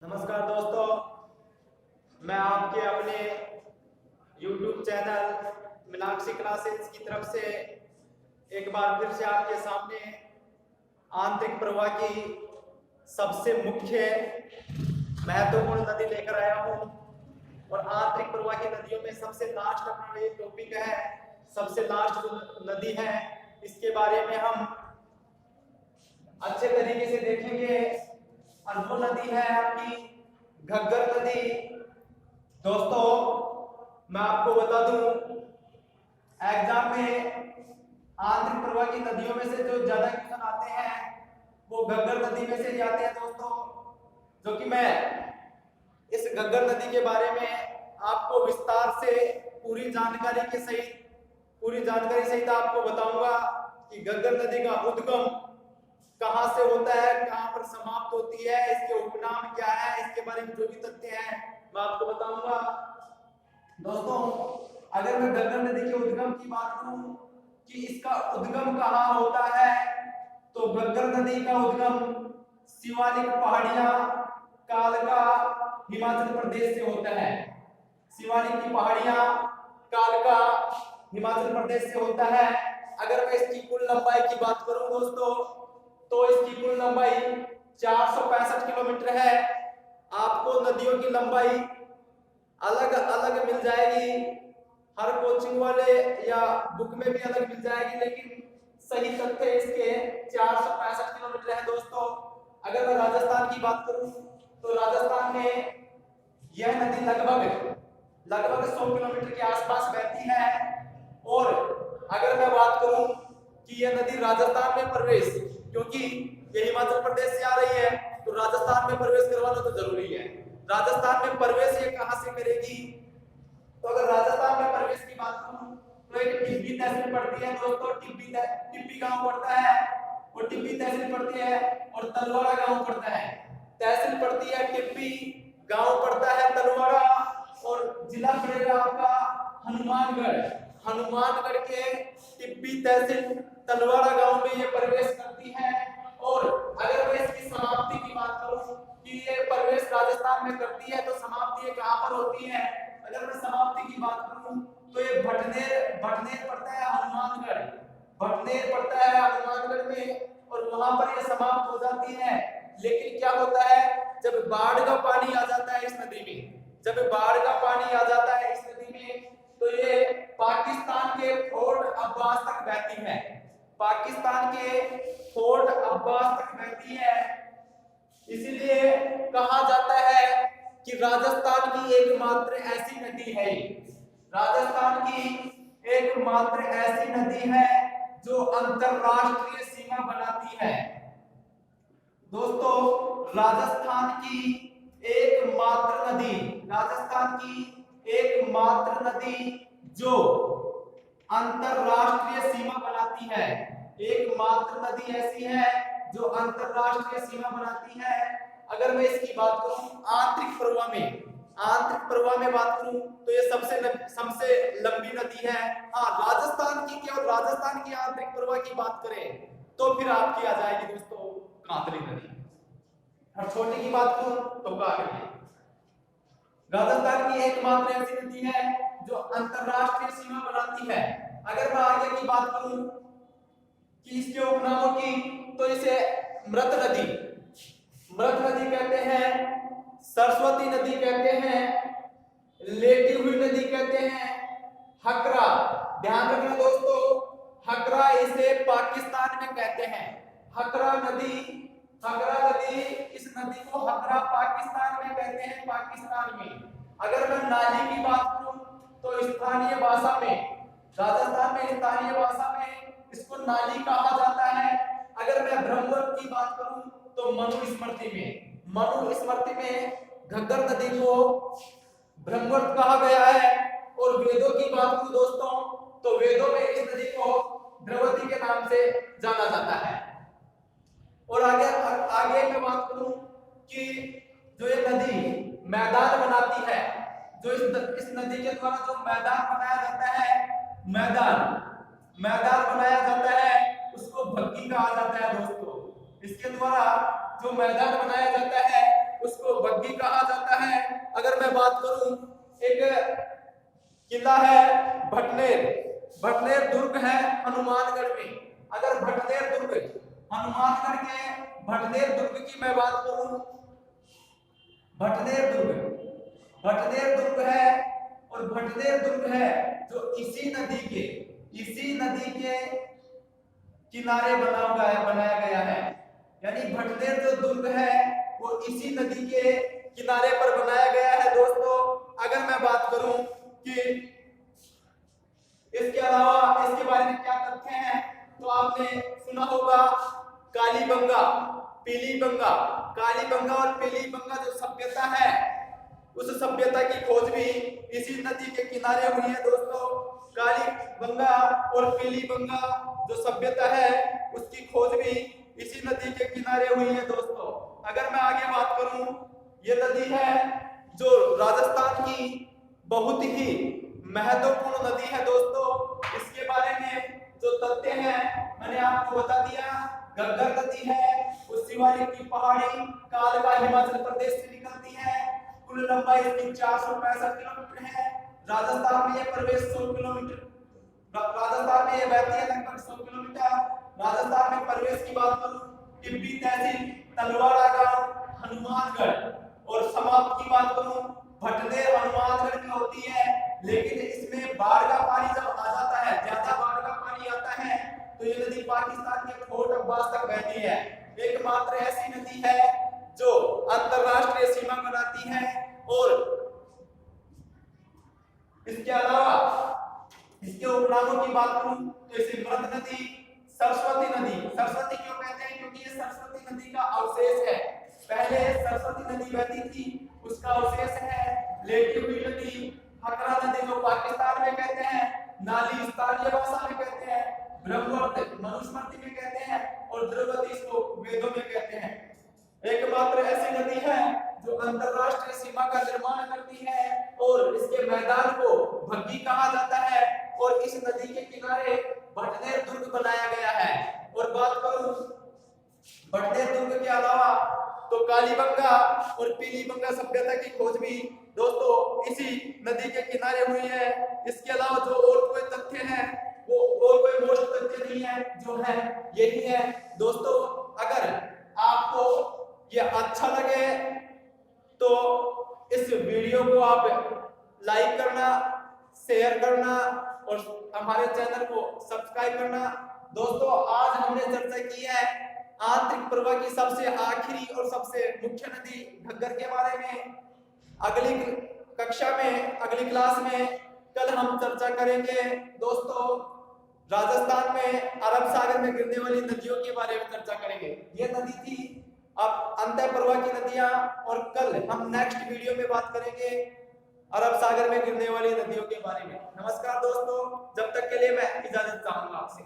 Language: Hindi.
नमस्कार दोस्तों, मैं आपके अपने YouTube चैनल मीनाक्षी क्लासेस की तरफ से एक बार फिर से आपके सामने आंतरिक प्रवाह की सबसे मुख्य महत्वपूर्ण नदी लेकर आया हूं। और आंतरिक प्रवाह की नदियों में सबसे लास्ट अपना ये टॉपिक है, सबसे लास्ट जो नदी है इसके बारे में हम अच्छे तरीके से देखेंगे। और वो नदी है आपकी घग्गर नदी। दोस्तों मैं आपको बता दूं, एग्जाम में आंतरिक प्रवाह की नदियों में से जो ज्यादा क्वेश्चन आते हैं वो घग्गर नदी में से ही आते हैं दोस्तों, जो कि मैं इस घग्गर नदी के बारे में आपको विस्तार से पूरी जानकारी सहित आपको बताऊंगा कि घग्गर नदी का उद्गम कहां से होता है, कहां पर समाप्त होती है, इसके उपनाम क्या है, इसके बारे में जो भी तथ्य हैं मैं आपको बताऊंगा। दोस्तों अगर मैं घग्गर नदी के उद्गम की बात करूं कि इसका उद्गम कहां होता है, तो घग्गर नदी का उद्गम शिवालिक पहाड़ियां कालका हिमाचल प्रदेश से होता है। शिवालिक की पहाड़ियां कालका हिमाचल प्रदेश से होता है। अगर मैं इसकी कुल लंबाई की बात करूं दोस्तों, तो इसकी कुल लंबाई 465 किलोमीटर है। आपको नदियों की लंबाई अलग अलग मिल जाएगी, हर कोचिंग वाले या बुक में भी अलग मिल जाएगी, लेकिन सही तथ्य इसके 465 किलोमीटर है दोस्तों। अगर मैं राजस्थान की बात करूं तो राजस्थान में यह नदी लगभग 100 किलोमीटर के आसपास बहती है। और अगर मैं बात करूं कि यह नदी राजस्थान में प्रवेश, क्योंकि ये हिमाचल प्रदेश से आ रही है तो राजस्थान में प्रवेश करवाना तो जरूरी है। राजस्थान में प्रवेश ये कहां से करेगी, तो अगर राजस्थान में प्रवेश की बात करूं तो एक टिब्बी तहसील पड़ती है दोस्तों। टिब्बी गांव पड़ता है, और टिब्बी तहसील पड़ती है, और तलवाड़ा गांव पड़ता है। तहसील पड़ती है टिब्बी, गांव पड़ता है तलवाड़ा, और जिला पड़ेगा आपका हनुमानगढ़ के टिब्बी तहसील तलवाड़ा गांव में ये प्रवेश करती है। और अगर मैं इसकी समाप्ति की बात करूं कि ये प्रवेश राजस्थान में करती है, तो समाप्ति ये कहां पर होती है, अगर मैं समाप्ति की बात करूं तो ये भटनेर पड़ता है हनुमानगढ़ में, और वहां पर ये समाप्त हो जाती है। लेकिन क्या होता है, जब बाढ़ का पानी आ जाता है इस नदी में, तो ये पाकिस्तान के फोर्ट अब्बास तक बहती है। इसीलिए कहा जाता है कि राजस्थान की एकमात्र ऐसी नदी है जो अंतरराष्ट्रीय सीमा बनाती है। दोस्तों राजस्थान की एकमात्र नदी जो अंतरराष्ट्रीय सीमा बनाती है, एकमात्र नदी ऐसी है जो अंतरराष्ट्रीय सीमा बनाती है। अगर मैं इसकी बात करूं आंतरिक प्रवाह में बात करूं तो ये सबसे लंबी नदी है। हाँ, राजस्थान की आंतरिक प्रवाह की बात करें तो फिर आपकी आ जाएगी दोस्तों कांतली नदी। और छोटी की बात करूं तो काकरी। राजस्थान की एकमात्र ऐसी नदी है जो अंतरराष्ट्रीय सीमा बनाती है। अगर मैं आगे की बात करूं कि इसके उपनामों की, तो इसे मृत नदी कहते हैं, सरस्वती नदी कहते हैं, लेटी हुई नदी कहते हैं, हकरा, ध्यान रखना दोस्तों, हकरा इसे पाकिस्तान में कहते हैं। हकरा नदी इस नदी को हकरा पाकिस्तान में कहते हैं, पाकिस्तान में। अगर मैं नाली की बात करूं तो स्थानीय भाषा में, राजस्थान में स्थानीय भाषा में इसको नाली कहा जाता है। अगर मैं ब्रह्मवर्त की बात करूं तो मनुस्मृति में घग्गर नदी को ब्रह्मवर्त कहा गया है। और वेदों की बात करूं दोस्तों तो वेदों में इस नदी को द्रवती के नाम से जाना जाता है। और आगे मैं बात करूं कि जो ये नदी मैदान बनाती है, जो इस नदी के द्वारा जो मैदान बनाया जाता है उसको भक्ति कहा जाता है दोस्तों। इसके द्वारा जो मैदान बनाया जाता है उसको बग्गी कहा जाता है। अगर मैं बात करूं, एक किला है भटनेर, भटनेर दुर्ग है हनुमानगढ़ में। अगर भटनेर दुर्ग, हनुमानगढ़ के भटनेर दुर्ग की मैं बात करूं, भटनेर दुर्ग है, और भटनेर दुर्ग है जो इसी नदी के किनारे बनाया गया है। यानी भटनेर जो दुर्ग है वो इसी नदी के किनारे पर बनाया गया है दोस्तों। अगर मैं बात करूं कि इसके अलावा इसके बारे में क्या तथ्य हैं, तो आपने सुना होगा कालीबंगा, पीलीबंगा। कालीबंगा और पीलीबंगा जो सभ्यता है, उस सभ्यता की खोज भी इसी नदी के किनारे हुई है दोस्तों। कालीबंगा और पीलीबंगा जो सभ्यता है उसकी खोज भी इसी नदी के किनारे हुई है दोस्तों। अगर मैं आगे बात करूं, ये नदी है जो राजस्थान की बहुत ही महत्वपूर्ण नदी है दोस्तों। इसके बारे में जो तथ्य हैं मैंने आपको बता दिया। घग्गर नदी है वो शिवालिक की पहाड़ी कालका हिमाचल प्रदेश से निकलती है। कुल लंबाई इसकी 465 किलोमीटर है। राजस्थान में ये प्रवेश 100 किलोमीटर, राजस्थान में ये बहती है लगभग 100 किलोमीटर। राजस्थान में प्रवेश की बात करूं, टिब्बी तहसील, तलवाड़ा गांव, हनुमानगढ़, और समाप्त की बात करूं भटनेर हनुमानगढ़ में होती है। लेकिन इसमें बाढ़ का पानी जब आ जाता है, ज्यादा बाढ़ का पानी आता है, तो ये नदी पाकिस्तान के कोट अब्बास तक बहती है। एकमात्र ऐसी नदी है जो अंतरराष्ट्रीय सीमा बनाती है। और इसके अलावा इसके उपनामों की बात करूं तो इसे मृत नदी, सरस्वती नदी, सरस्वती क्यों कहते हैं, क्योंकि ये सरस्वती नदी का अवशेष है। पहले सरस्वती नदी बहती थी, उसका अवशेष है। लेटी हुई नदी हकरा नदी जो पाकिस्तान में कहते हैं, नाली स्थानीय भाषा में कहते हैं, ब्रह्मपुत्र मनुस्मृति में कहते हैं, और द्रवती इसको वेदों में कहते हैं। एकमात्र ऐसी नदी है जो अंतरराष्ट्रीय सीमा का निर्माण करती है, और इसके मैदान को भग्गी कहा जाता है। और इस नदी के किनारे भटनेर दुर्ग बनाया गया है। और बात करूं भटनेर दुर्ग के अलावा तो कालीबंगा और पीलीबंगा सभ्यता की खोज भी दोस्तों इसी नदी के किनारे हुई है। इसके अलावा जो और कोई तथ्य है वो और कोई मोस्ट तथ्य नहीं है, जो है यही है दोस्तों। अगर आपको ये अच्छा लगे तो इस वीडियो को आप लाइक करना, शेयर करना और हमारे चैनल को सब्सक्राइब करना। दोस्तों आज हमने चर्चा की है आंतरिक प्रवाह की सबसे आखिरी और सबसे मुख्य नदी घग्गर के बारे में। अगली कक्षा में, अगली क्लास में कल हम चर्चा करेंगे दोस्तों राजस्थान में अरब सागर में गिरने वाली नदियों के बारे में चर्चा करेंगे। ये नदी थी अब अंतः प्रवाह की नदियां, और कल हम नेक्स्ट वीडियो में बात करेंगे अरब सागर में गिरने वाली नदियों के बारे में। नमस्कार दोस्तों, जब तक के लिए मैं इजाजत चाहूंगा आपसे।